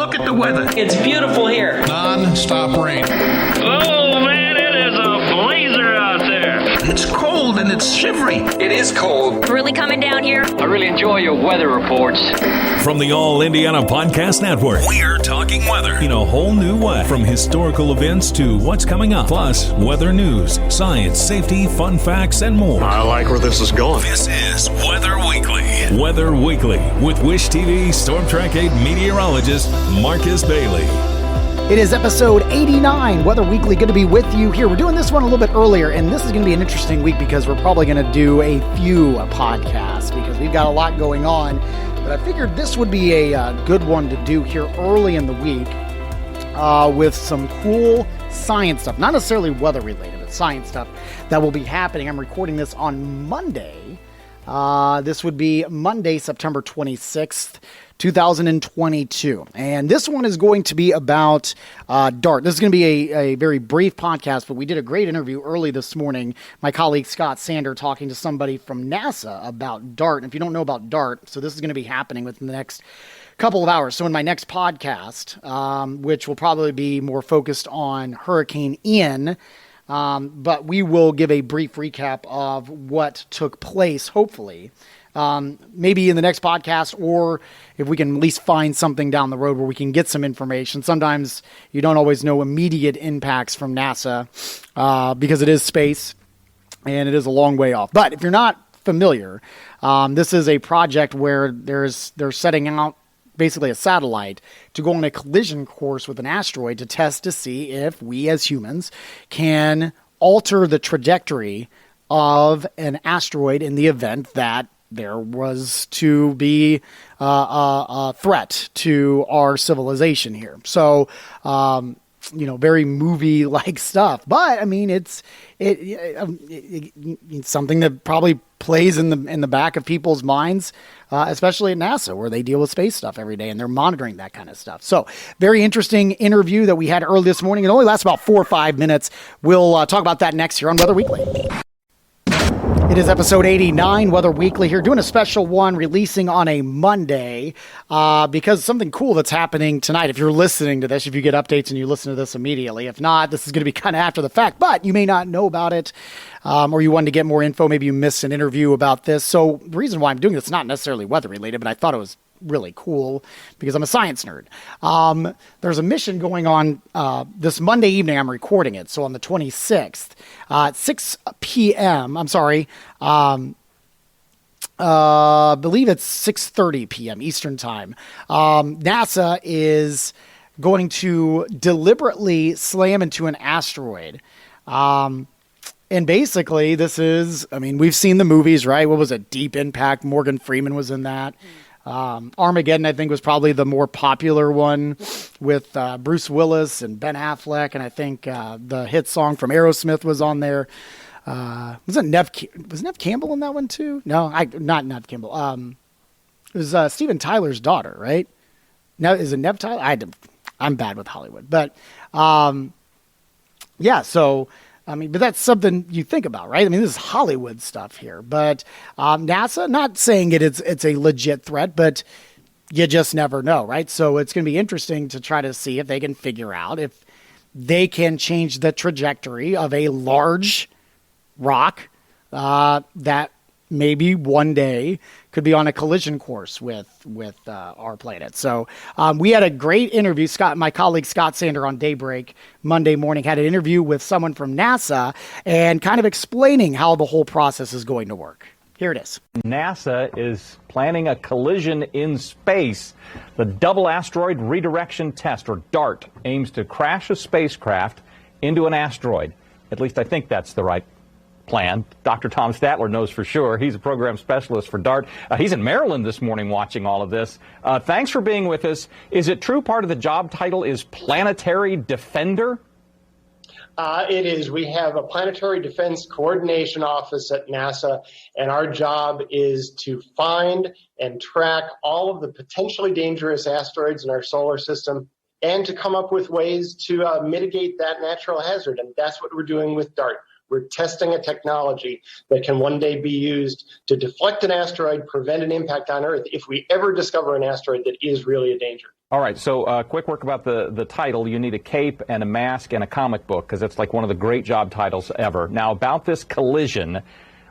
Look at the weather. It's beautiful here. Non-stop rain. Oh, man, it is a blazer out there. It's cold and it's shivery. It is cold. Really coming down here. I really enjoy your weather reports. From the All Indiana Podcast Network, we're talking weather in a whole new way. From historical events to what's coming up, plus weather news, science, safety, fun facts, and more. I like where this is going. This is Weather Weekly. Weather Weekly with Wish TV Storm Track 8 meteorologist Marcus Bailey. It is episode 89, Weather Weekly. Good to be with you here. We're doing this one a little bit earlier, and this is going to be an interesting week because we're probably going to do a few podcasts because we've got a lot going on. But I figured this would be a good one to do here early in the week with some cool science stuff. Not necessarily weather-related, but science stuff that will be happening. I'm recording this on Monday. This would be Monday, September 26th, 2022. And this one is going to be about DART. This is going to be a very brief podcast, but we did a great interview early this morning. My colleague Scott Sander talking to somebody from NASA about DART. And if you don't know about DART, so this is going to be happening within the next couple of hours. So in my next podcast, which will probably be more focused on Hurricane Ian, but we will give a brief recap of what took place, hopefully, maybe in the next podcast, or if we can at least find something down the road where we can get some information. Sometimes you don't always know immediate impacts from NASA because it is space and it is a long way off. But if you're not familiar, this is a project where they're setting out basically a satellite to go on a collision course with an asteroid to test to see if we as humans can alter the trajectory of an asteroid in the event that there was to be a threat to our civilization here. So, very movie-like stuff. But I mean, it's something that probably plays in the back of people's minds, especially at NASA, where they deal with space stuff every day and they're monitoring that kind of stuff. So, very interesting interview that we had early this morning. It only lasts about 4 or 5 minutes. We'll talk about that next here on Weather Weekly. It is episode 89, Weather Weekly here, doing a special one, releasing on a Monday, because something cool that's happening tonight. If you're listening to this, if you get updates and you listen to this immediately. If not, this is going to be kind of after the fact, but you may not know about it, or you wanted to get more info. Maybe you missed an interview about this. So the reason why I'm doing this is not necessarily weather related, but I thought it was really cool because I'm a science nerd. There's a mission going on this Monday evening. I'm recording it. So on the 26th at 6 p.m. I'm sorry. I believe it's 6:30 p.m. Eastern time. NASA is going to deliberately slam into an asteroid. And basically this is, we've seen the movies, right? What was it? Deep Impact. Morgan Freeman was in that. Armageddon, I think, was probably the more popular one with Bruce Willis and Ben Affleck, and I think the hit song from Aerosmith was on there. Was Nev Campbell in that one too? No, not Nev Campbell. It was Steven Tyler's daughter, right? Now, is it Nev Tyler? I'm bad with Hollywood, but yeah. So. But that's something you think about, right? This is Hollywood stuff here. But NASA, not saying it's a legit threat, but you just never know, right? So it's going to be interesting to try to see if they can figure out if they can change the trajectory of a large rock that maybe one day could be on a collision course with our planet. So we had a great interview. My colleague Scott Sander on Daybreak Monday morning had an interview with someone from NASA and kind of explaining how the whole process is going to work. Here it is. NASA is planning a collision in space. The Double Asteroid Redirection Test, or DART, aims to crash a spacecraft into an asteroid. At least I think that's the right plan. Dr. Tom Statler knows for sure. He's a program specialist for DART. He's in Maryland this morning watching all of this. Thanks for being with us. Is it true part of the job title is Planetary Defender? It is. We have a Planetary Defense Coordination Office at NASA, and our job is to find and track all of the potentially dangerous asteroids in our solar system and to come up with ways to mitigate that natural hazard. And that's what we're doing with DART. We're testing a technology that can one day be used to deflect an asteroid, prevent an impact on Earth if we ever discover an asteroid that is really a danger. All right, so quick work about the title. You need a cape and a mask and a comic book, because it's like one of the great job titles ever. Now, about this collision,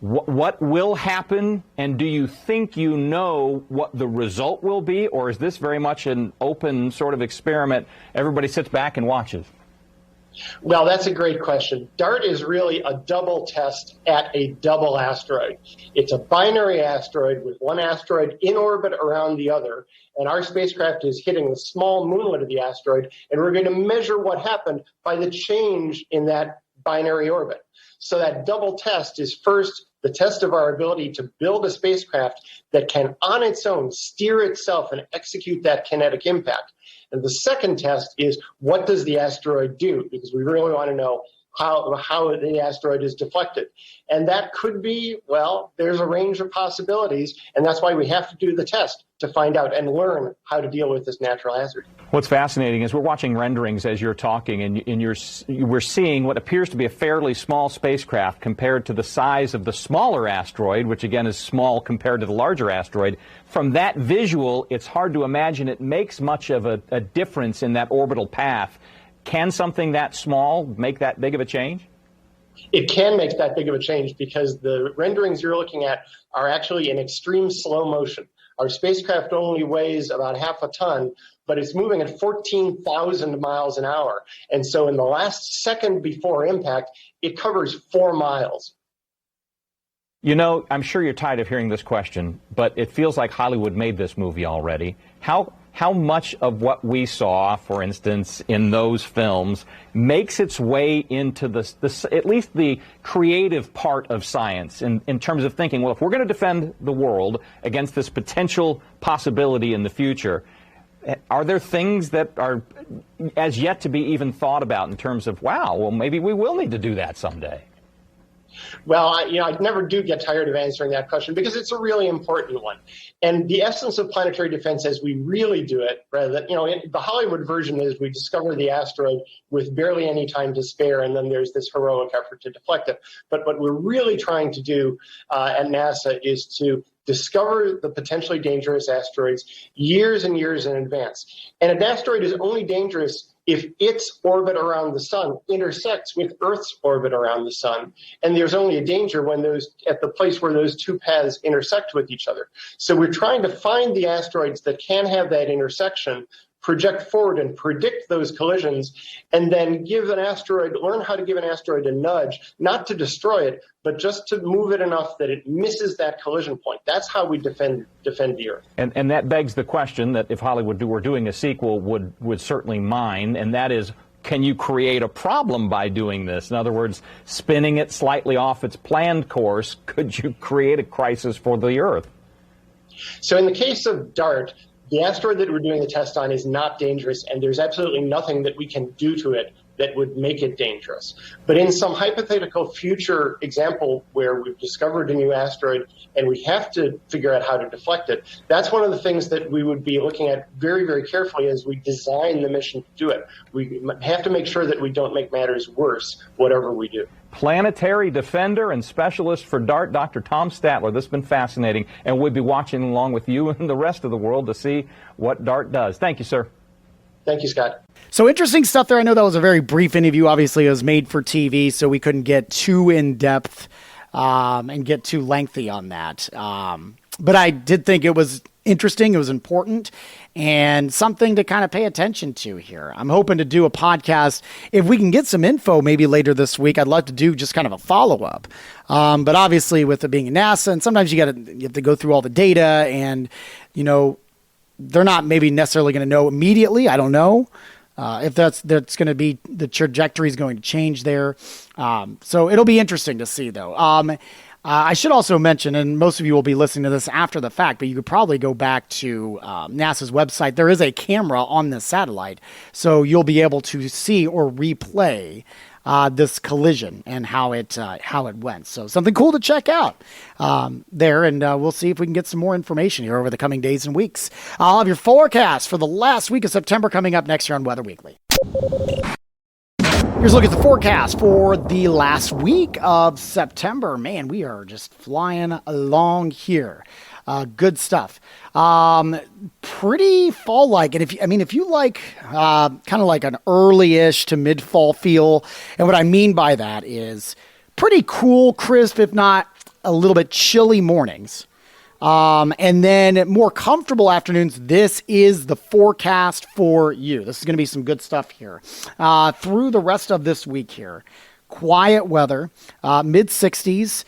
what will happen, and do you think you know what the result will be, or is this very much an open sort of experiment? Everybody sits back and watches. Well, that's a great question. DART is really a double test at a double asteroid. It's a binary asteroid with one asteroid in orbit around the other, and our spacecraft is hitting the small moonlet of the asteroid, and we're going to measure what happened by the change in that binary orbit. So that double test is first the test of our ability to build a spacecraft that can on its own steer itself and execute that kinetic impact. And the second test is, what does the asteroid do? Because we really want to know how the asteroid is deflected. And that could be, well, there's a range of possibilities, and that's why we have to do the test to find out and learn how to deal with this natural hazard. What's fascinating is we're watching renderings as you're talking, and we're seeing what appears to be a fairly small spacecraft compared to the size of the smaller asteroid, which again is small compared to the larger asteroid. From that visual, it's hard to imagine it makes much of a difference in that orbital path. Can something that small make that big of a change? It can make that big of a change because the renderings you're looking at are actually in extreme slow motion. Our spacecraft only weighs about half a ton, but it's moving at 14,000 miles an hour. And so in the last second before impact, it covers 4 miles. You know, I'm sure you're tired of hearing this question, but it feels like Hollywood made this movie already. How much of what we saw, for instance, in those films makes its way into at least the creative part of science in terms of thinking, well, if we're going to defend the world against this potential possibility in the future, are there things that are as yet to be even thought about in terms of, wow, well, maybe we will need to do that someday? Well, I never do get tired of answering that question because it's a really important one. And the essence of planetary defense as we really do it, rather than, the Hollywood version is we discover the asteroid with barely any time to spare, and then there's this heroic effort to deflect it. But what we're really trying to do at NASA is to discover the potentially dangerous asteroids years and years in advance. And an asteroid is only dangerous if its orbit around the sun intersects with Earth's orbit around the sun. And there's only a danger when at the place where those two paths intersect with each other. So we're trying to find the asteroids that can have that intersection, project forward and predict those collisions, and then learn how to give an asteroid a nudge, not to destroy it, but just to move it enough that it misses that collision point. That's how we defend the Earth. And that begs the question that if Hollywood were doing a sequel would certainly mind, and that is, can you create a problem by doing this? In other words, spinning it slightly off its planned course, could you create a crisis for the Earth? So in the case of DART, the asteroid that we're doing the test on is not dangerous, and there's absolutely nothing that we can do to it that would make it dangerous. But in some hypothetical future example where we've discovered a new asteroid and we have to figure out how to deflect it, that's one of the things that we would be looking at very, very carefully as we design the mission to do it. We have to make sure that we don't make matters worse, whatever we do. Planetary defender and specialist for DART, Dr. Tom Statler. This has been fascinating, and we'll be watching along with you and the rest of the world to see what DART does. Thank you, sir. Thank you, Scott. So interesting stuff there. I know that was a very brief interview. Obviously, it was made for TV, so we couldn't get too in-depth and get too lengthy on that. But I did think it was interesting. It was important and something to kind of pay attention to here. I'm hoping to do a podcast. If we can get some info maybe later this week, I'd love to do just kind of a follow-up. But obviously, with it being NASA, and sometimes you have to go through all the data and, they're not maybe necessarily going to know immediately. I don't know if that's going to be, the trajectory is going to change there. So it'll be interesting to see, though. I should also mention, and most of you will be listening to this after the fact, but you could probably go back to NASA's website. There is a camera on this satellite, so you'll be able to see or replay this collision and how it went. So something cool to check out there, and we'll see if we can get some more information here over the coming days and weeks. I'll have your forecast for the last week of September coming up next year on Weather Weekly. Here's a look at the forecast for the last week of September. Man, we are just flying along here. Good stuff. Pretty fall-like. And if you like kind of like an early-ish to mid-fall feel, and what I mean by that is pretty cool, crisp, if not a little bit chilly mornings. And then more comfortable afternoons. This is the forecast for you. This is going to be some good stuff here. Through the rest of this week here. Quiet weather, mid-60s,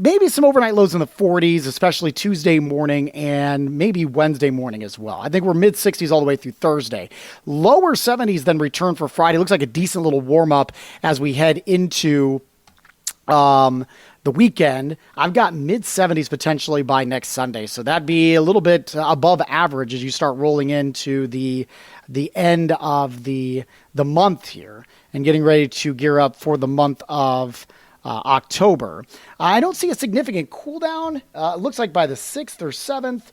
maybe some overnight lows in the 40s, especially Tuesday morning and maybe Wednesday morning as well. I think we're mid-60s all the way through Thursday. Lower 70s then return for Friday. Looks like a decent little warm-up as we head into the weekend. I've got mid-70s potentially by next Sunday, so that'd be a little bit above average as you start rolling into the end of the month here and getting ready to gear up for the month of October. I don't see a significant cool down. It looks like by the 6th or 7th,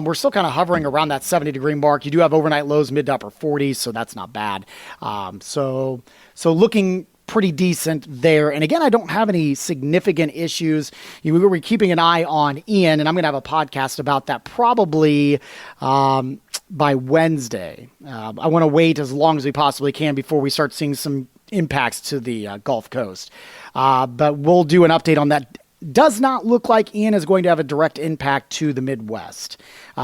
we're still kind of hovering around that 70-degree mark. You do have overnight lows mid to upper 40s, so that's not bad. So looking pretty decent there. And again, I don't have any significant issues. We're keeping an eye on Ian, and I'm going to have a podcast about that probably by Wednesday. I want to wait as long as we possibly can before we start seeing some impacts to the Gulf Coast. But we'll do an update on that. Does not look like Ian is going to have a direct impact to the Midwest.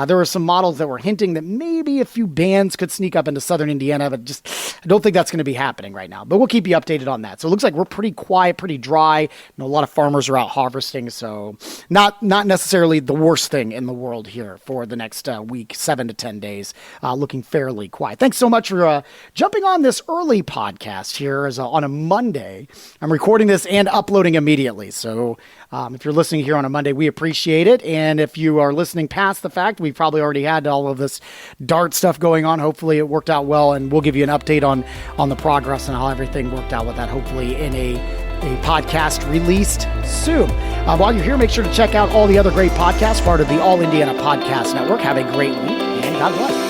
There were some models that were hinting that maybe a few bands could sneak up into southern Indiana, but just I don't think that's going to be happening right now. But we'll keep you updated on that. So it looks like we're pretty quiet, pretty dry. A lot of farmers are out harvesting, so not necessarily the worst thing in the world here for the next week, 7 to 10 days. Looking fairly quiet. Thanks so much for jumping on this early podcast here on a Monday. I'm recording this and uploading immediately, so if you're listening here on a Monday, we appreciate it. And if you are listening past the fact, we've probably already had all of this DART stuff going on. Hopefully it worked out well, and we'll give you an update on the progress and how everything worked out with that, hopefully in a podcast released soon. While you're here, make sure to check out all the other great podcasts, part of the All Indiana Podcast Network. Have a great week, and God bless.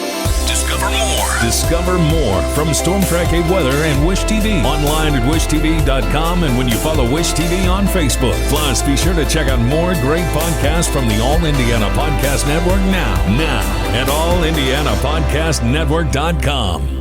Discover more from Storm Track 8 Weather and Wish TV. Online at wishtv.com and when you follow Wish TV on Facebook. Plus, be sure to check out more great podcasts from the All Indiana Podcast Network now at allindianapodcastnetwork.com.